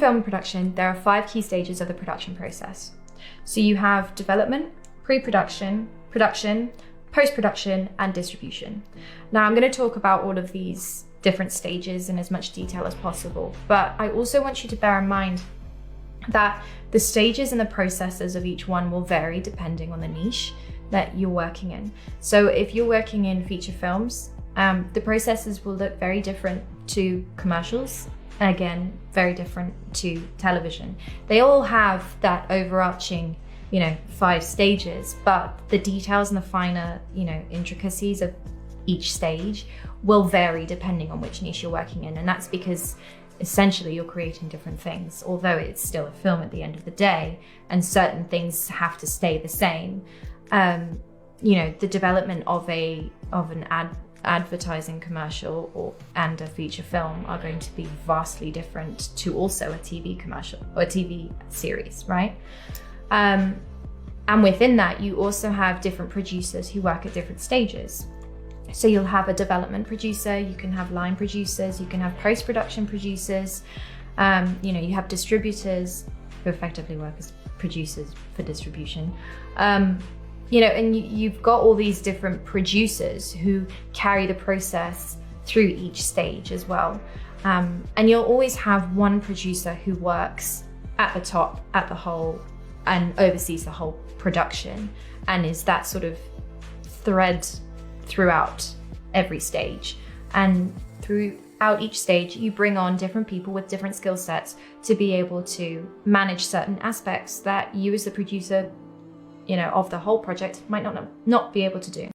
Film production, there are 5 key stages of the production process. So you have development, pre-production, production, post-production, and distribution. Now I'm going to talk about all of these different stages in as much detail as possible, but I also want you to bear in mind that the stages and the processes of each one will vary depending on the niche that you're working in. So if you're working in feature films, the processes will look very different to commercials, and again, very different to television. They all have that overarching, 5 stages, but the details and the finer, intricacies of each stage will vary depending on which niche you're working in. And that's because essentially you're creating different things, although it's still a film at the end of the day, and certain things have to stay the same. The development of an advertising commercial and a feature film are going to be vastly different to also a TV commercial or a TV series, right? And within that, you also have different producers who work at different stages. So you'll have a development producer, you can have line producers, you can have post-production producers, you have distributors who effectively work as producers for distribution. And you've got all these different producers who carry the process through each stage as well. And you'll always have one producer who works at the top, at the whole, and oversees the whole production, and is that sort of thread throughout every stage. And throughout each stage, you bring on different people with different skill sets to be able to manage certain aspects that you as the producer of the whole project might not be able to do.